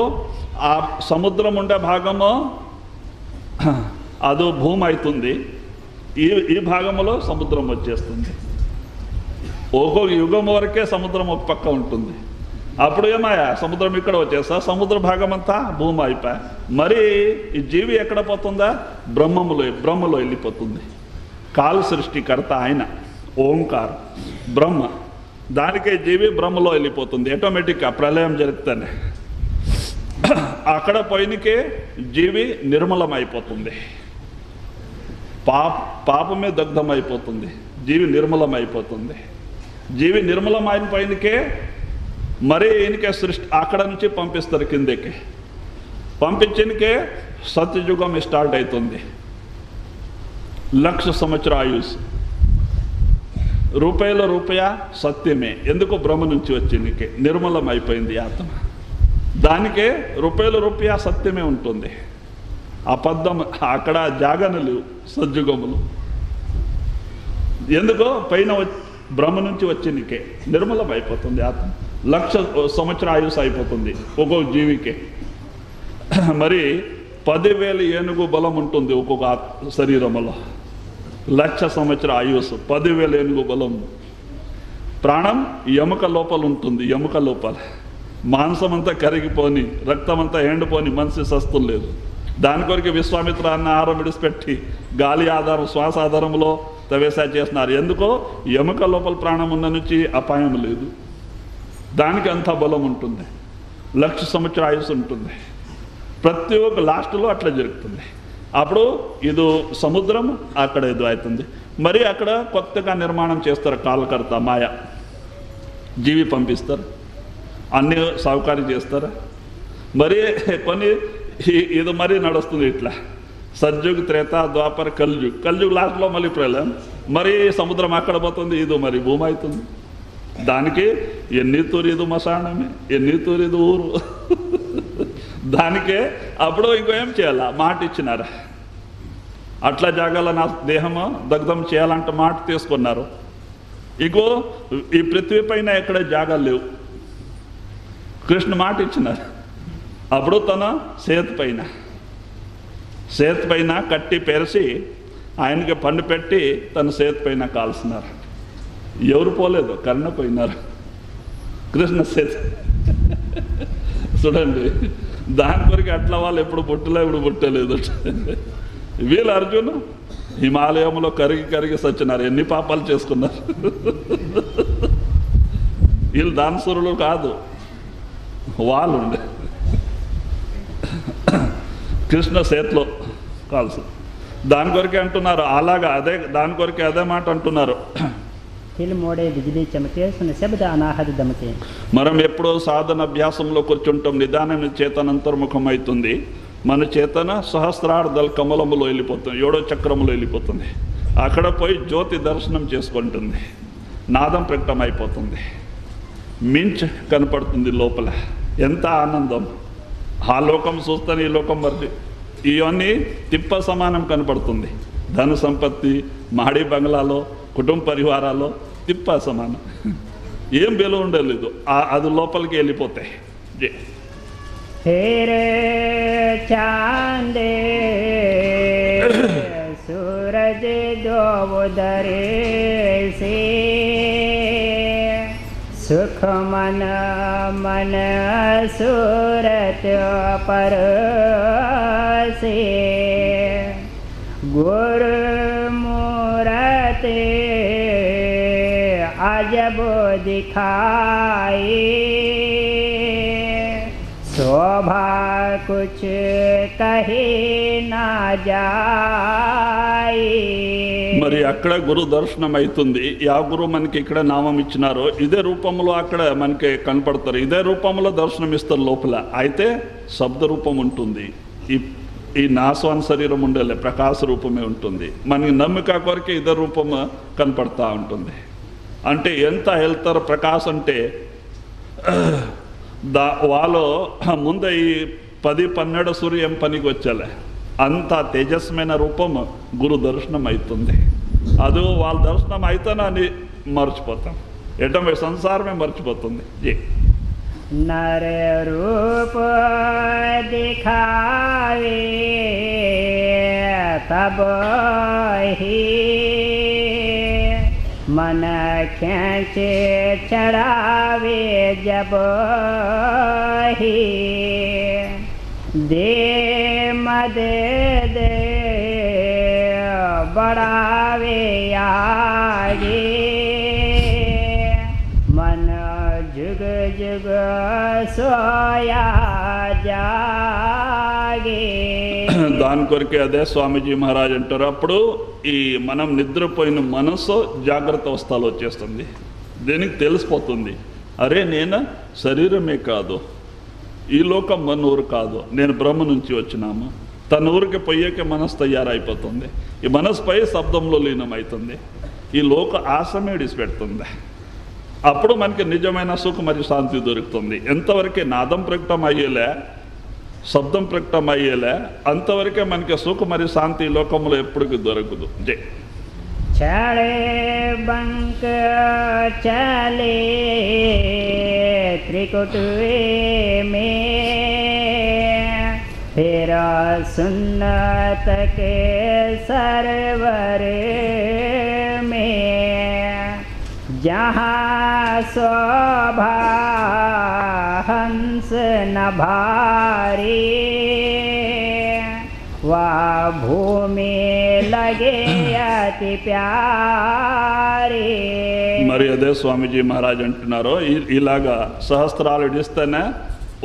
ఆ సముద్రం ఉండే భాగము అదో భూమి అవుతుంది ఈ భాగంలో సముద్రం వచ్చేస్తుంది ఒక్కొక్క యుగం వరకే సముద్రం ఒక పక్క ఉంటుంది అప్పుడు ఏమాయా సముద్రం ఇక్కడ వచ్చేస్తా సముద్ర భాగం అంతా భూమి అయిపోయా మరి ఈ జీవి ఎక్కడ పోతుందా బ్రహ్మలో వెళ్ళిపోతుంది కాల సృష్టికర్త ఆయన ఓంకార్ బ్రహ్మ దానికే జీవి బ్రహ్మలో వెళ్ళిపోతుంది ఆటోమేటిక్గా ప్రళయం జరుగుతానే అక్కడ పోయినకే జీవి నిర్మలం అయిపోతుంది పాపమే దగ్ధం అయిపోతుంది జీవి నిర్మలం అయిపోతుంది జీవి నిర్మలం అయిన పైనకే మరి ఈయనకే సృష్టి అక్కడ నుంచి పంపిస్తారు కిందకి పంపించనికే సత్యయుగం స్టార్ట్ అవుతుంది 1,00,000 సంవత్సర ఆయుష్ రూపాయ సత్యమే ఎందుకు బ్రహ్మ నుంచి వచ్చిందికే నిర్మలం అయిపోయింది ఆత్మ దానికే రూపాయ సత్యమే ఉంటుంది అబద్ధం అక్కడ జాగను లేవు సజ్జుగములు ఎందుకో పైన బ్రహ్మ నుంచి వచ్చిందికే నిర్మలం అయిపోతుంది ఆత్మ 1,00,000 సంవత్సర ఆయుష్ అయిపోతుంది ఒక్కొక్క జీవికే మరి 10,000 ఏనుగు బలం ఉంటుంది ఒక్కొక్క శరీరంలో 1,00,000 సంవత్సర ఆయుష్ 10,000 ఏనుగు బలం ప్రాణం ఎముక లోపల ఉంటుంది ఎముక లోపల మాంసం అంతా కరిగిపోని రక్తం అంతా ఎండిపోని మనిషి సస్తు లేదు దాని కొరకు విశ్వామిత్ర అన్న ఆహారం విడిచిపెట్టి గాలి ఆధారం శ్వాస ఆధారంలో తవేసా చేస్తున్నారు ఎందుకో ఎముక లోపల ప్రాణం ఉన్న నుంచి అపాయం లేదు దానికి అంత బలం ఉంటుంది 1,00,000 సంవత్సర ఆయుష్ ఉంటుంది ప్రతి ఒక్క లాస్ట్లో అట్లా జరుగుతుంది అప్పుడు ఇది సముద్రం అక్కడ ఇది అవుతుంది మరి అక్కడ కొత్తగా నిర్మాణం చేస్తారు కాలకర్త మాయ జీవి పంపిస్తారు అన్ని సౌకర్యం చేస్తారు మరి కొన్ని ఇది మరీ నడుస్తుంది ఇట్లా సత్యుగ్ త్రేత ద్వాపర కల్యుగ్ లాస్ట్లో మళ్ళీ ప్రళయం మరి సముద్రం అక్కడ పోతుంది ఇది మరి భూమి అవుతుంది దానికి ఎన్ని తూరి ఇది మశానమే ఎన్ని తూరి ఇది ఊరు దానికే అప్పుడు ఇంకో ఏం చేయాలా మాట ఇచ్చినారు అట్లా జాగాలో నా దేహము దగ్ధం చేయాలంటే మాట తీసుకున్నారు ఇంకో ఈ పృథ్వీ పైన ఎక్కడ జాగాలు లేవు కృష్ణ మాట ఇచ్చినారు అప్పుడు తన సేతు పైన కట్టి పెరిసి ఆయనకి పండు పెట్టి తన సేతు పైన కాల్సినారు ఎవరు పోలేదు కర్ణ పోయినారు కృష్ణ సేతు చూడండి దాని కొరకు అట్లా వాళ్ళు ఎప్పుడు పుట్టలేదు వీళ్ళు అర్జును హిమాలయంలో కరిగి సచ్చినారు ఎన్ని పాపాలు చేసుకున్నారు వీళ్ళు దానసురులు కాదు వాళ్ళు ఉండే కృష్ణ సేతులో కాల్సు దాని కొరకే అంటున్నారు అలాగా అదే దాని కొరకే అదే మాట అంటున్నారు మనం ఎప్పుడో సాధన అభ్యాసంలో కూర్చుంటాం నిదానం చేతనంతర్ముఖం అవుతుంది మన చేతన సహస్రార్ధల కమలములో వెళ్ళిపోతుంది, 7వ చక్రములో వెళ్ళిపోతుంది. అక్కడ పోయి జ్యోతి దర్శనం చేసుకుంటుంది, నాదం ప్రకటమైపోతుంది, మించ్ కనపడుతుంది లోపల. ఎంత ఆనందం! ఆ లోకం చూస్తాను, ఈ లోకం మరి ఇవన్నీ తిప్ప సమానం కనపడుతుంది. ధన సంపత్తి, మాడి బంగ్లాలో, కుటుంబ పరివారాల్లో తిప్ప సమానం, ఏం బెలు ఉండలేదు. అది లోపలికి వెళ్ళిపోతాయి.
फिर चांद सूरज दो उदरे से सुख मन मन सूरत पर से गुरु मूरत अजब दिखाई शोभा कुछ कहे ना जाए.
మరి అక్కడ గురు దర్శనం అవుతుంది. యా గురు మనకి ఇక్కడ నామం ఇచ్చినారో ఇదే రూపంలో అక్కడ మనకి కనపడతారు, ఇదే రూపంలో దర్శనం ఇస్తారు లోపల. అయితే శబ్ద రూపం ఉంటుంది, ఈ నాస్వాన్ శరీరం ఉండలే, ప్రకాశ రూపమే ఉంటుంది. మనకి నమ్మిక కొరకే ఇదే రూపం కనపడతా ఉంటుంది. అంటే ఎంత వెళ్తారు ప్రకాశం అంటే వాళ్ళు ముందే ఈ 10-12 సూర్యం పనికి వచ్చేలే, అంత తేజస్మైన రూపం గురు దర్శనం అవుతుంది. అది వాళ్ళ దర్శనం అయితేనని మర్చిపోతాం, ఎటమే సంసారమే మర్చిపోతుంది.
नर रूप दिखावे तब ही मन खेचे चढ़ावे जब ही दे मद दे बढ़ावे आगे मन जुग जुग सोया जागे.
దాని కొరకే అదే స్వామీజీ మహారాజ్ అంటారు, అప్పుడు ఈ మనం నిద్రపోయిన మనసు జాగ్రత్త అవస్థలో వచ్చేస్తుంది. దీనికి తెలిసిపోతుంది, అరే నేను శరీరమే కాదు, ఈ లోకం మన ఊరు కాదు, నేను బ్రహ్మ నుంచి వచ్చినాము. తన ఊరికి పోయేకే మనసు తయారైపోతుంది. ఈ మనసుపై శబ్దంలో లీనమవుతుంది, ఈ లోక ఆశమే విడిచిపెడుతుంది. అప్పుడు మనకి నిజమైన సుఖం మరియు శాంతి దొరుకుతుంది. ఎంతవరకే నాదం ప్రకటన అయ్యేలే, శబ్దం ప్రకటన అయ్యేలే, అంతవరకే మనకి సుఖం మరియు శాంతి లోకంలో ఎప్పటికీ దొరకదు. జై
चढ़े बंक चले त्रिकुटवे में फिर सुन्नत के सरवर में जहाँ शोभा हंस न भारी वह भूमि लगे अति प्यारी.
మరి అదే స్వామీజీ మహారాజ్ అంటున్నారు, ఇలాగా సహస్రాలు ఇడిస్తేనే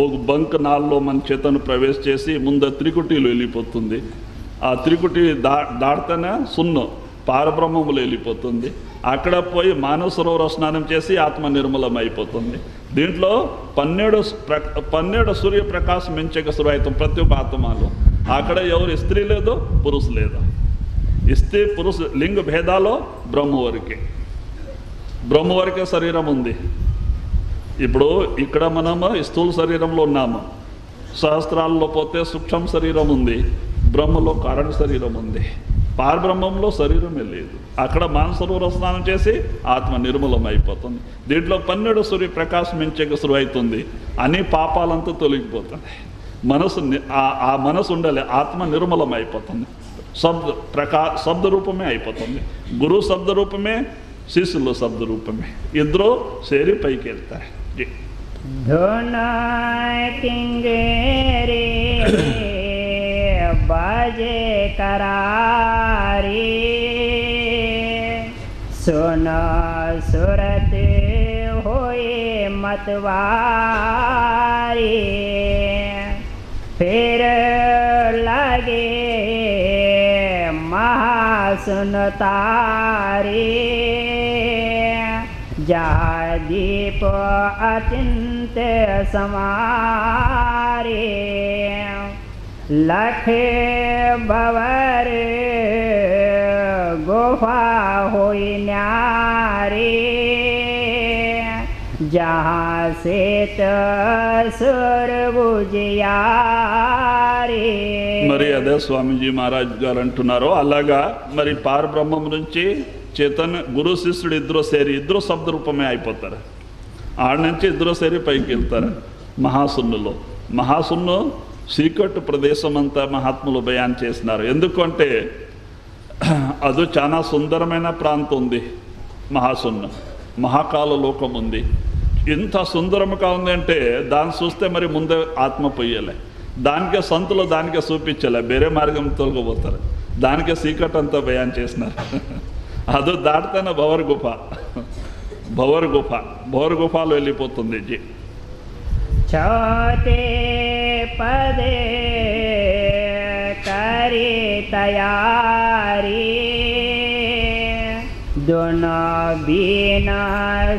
ఒక బంక్ నాల్లో మన చేతను ప్రవేశ చేసి ముందు త్రికుటీలు వెళ్ళిపోతుంది. ఆ త్రికుటి దాటితేనే సున్నం పారబ్రహ్మములు వెళ్ళిపోతుంది. అక్కడ పోయి మానవ సరోవర స్నానం చేసి ఆత్మ నిర్మలం అయిపోతుంది. దీంట్లో 12 సూర్యప్రకాశం మించక సురయితం ప్రతి ఒక్క ఆత్మలో. అక్కడ ఎవరు స్త్రీ లేదు, పురుషు లేదు. స్త్రీ పురుష లింగ భేదాలో బ్రహ్మ వరకే శరీరం ఉంది. ఇప్పుడు ఇక్కడ మనము స్థూల శరీరంలో ఉన్నాము, సహస్రాల్లో పోతే సూక్ష్మ శరీరం ఉంది, బ్రహ్మలో కారణ శరీరం ఉంది, పారబ్రహ్మంలో శరీరమే లేదు. అక్కడ మానసరోవర స్నానం చేసి ఆత్మ నిర్మలం అయిపోతుంది. దీంట్లో 12 సూర్యప్రకాశం మించక సురు అవుతుంది. అన్ని పాపాలంతా తొలగిపోతుంది. ఆ మనసు ఉండాలి, ఆత్మ నిర్మలం అయిపోతుంది. శబ్ద రూపమే అయిపోతుంది. గురు శబ్ద రూపమే, శిష్యులు శబ్ద రూపమే, ఇద్దరు సేరి పైకి వెళ్తారు.
धुन किंगरे बाजे करारी सुन सुरत होए मतवारी फिर लगे महासुनतारी जा दीप अचिंत समारे लखे भवर गुफा होई न्यारी जहाँ से సురభుజయారి.
మరి అదే స్వామీజీ మహారాజ్ గారు అంటున్నారు. అలాగా మరి పారబ్రహ్మం నుంచి చేతన్ గురు శిష్యుడు ఇద్దరు సేరి ఇద్దరు శబ్ద రూపమే అయిపోతారు. ఆడ నుంచి ఇద్దరు సేరి పైకి వెళ్తారు. మహాసున్నులో మహాసున్ను చీకట్టు ప్రదేశం అంతా మహాత్ములు బయాన్ చేసినారు. ఎందుకంటే అది చాలా సుందరమైన ప్రాంతం ఉంది. మహాసున్న మహాకాల లోకం ఉంది. ఇంత సుందరముగా ఉంది అంటే దాన్ని చూస్తే మరి ముందే ఆత్మ పొయ్యలే. దానికే సంతులు దానికే చూపించలే, వేరే మార్గం తొలగిపోతారు. దానికే సీకట్ అంతా బయాన్ చేసినారు. అది దాటితేనే భవర్ గుఫ. భవర్ గుఫాలో వెళ్ళిపోతుంది జీ.
చోతే పదే కరి తయారీ दोनों बिना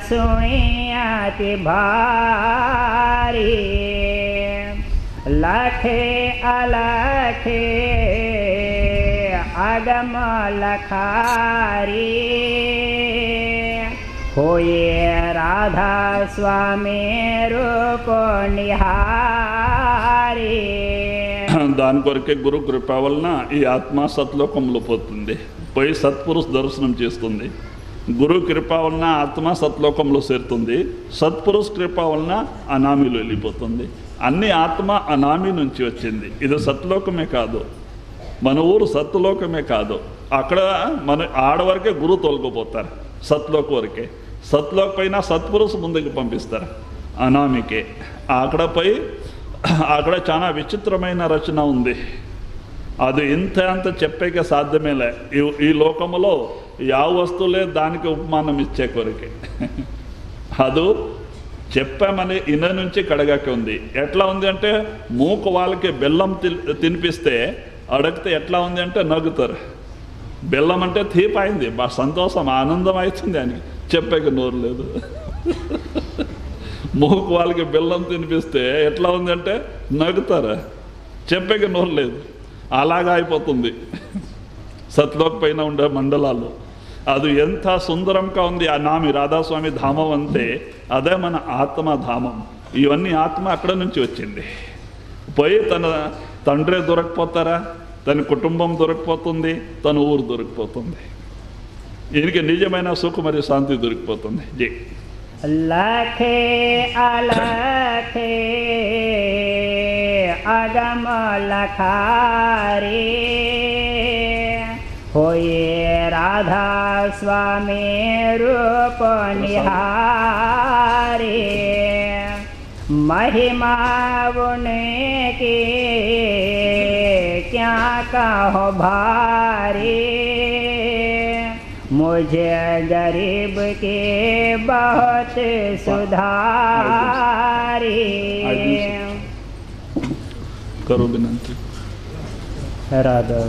सुनियाति भारी लखे अलखे अगम लखारी होए राधा स्वामी रूप निहारी.
దాని కొరకే గురు కృప వలన ఈ ఆత్మ సత్లోకంలో పోతుంది, పోయి సత్పురుష దర్శనం చేస్తుంది. గురు కృప వలన ఆత్మ సత్లోకంలో చేరుతుంది. సత్పురుష కృప వలన అనామీలో వెళ్ళిపోతుంది. అన్ని ఆత్మ అనామీ నుంచి వచ్చింది. ఇది సత్లోకమే కాదు, మన ఊరు సత్లోకమే కాదు. అక్కడ మన ఆడవరకే గురు తోలుకుపోతారు. సత్లోక వరకే. సత్లోక పైన సత్పురుష ముందుకు పంపిస్తారు అనామికే. అక్కడ చాలా విచిత్రమైన రచన ఉంది. అది అంత చెప్పేకే సాధ్యమేలే. ఈ లోకములో ಯಾವ వస్తువులే దానికి ఉపమానం ఇచ్చే కొరకే. అది చెప్పామని ఇన్న నుంచి కడగాకే ఉంది. ఎట్లా ఉంది అంటే మూకు వాళ్ళకి బెల్లం తినిపిస్తే అడిగితే ఎట్లా ఉంది అంటే నవ్వుతారు. బెల్లం అంటే తీపైంది, బాగా సంతోషం ఆనందం అవుతుంది. ఆయనకి చెప్పేకి నోరు లేదు. మూకు వాళ్ళకి బెల్లం తినిపిస్తే ఎట్లా ఉందంటే నవ్వుతారు, చెప్పేకి నోరు లేదు. అలాగా అయిపోతుంది సత్లోక్ పైన ఉండే మండలాలు. అది ఎంత సుందరంగా ఉంది. ఆ నామి రాధాస్వామి ధామం అంతే, అదే మన ఆత్మధామం. ఇవన్నీ ఆత్మ అక్కడ నుంచి వచ్చింది. పోయి తన తండ్రి దొరకపోతారా, తన కుటుంబం దొరికిపోతుంది, తన ఊరు దొరికిపోతుంది. ఈయనకి నిజమైన సుఖ మరియు శాంతి దొరికిపోతుంది. జీ.
లఖే అలఖే అగమ లఖారీ होए राधा स्वामी रूप निहारी महिमा उनकी क्या कहो भारी मुझे गरीब के बहुत सुधारी
करो विनंती.
राधा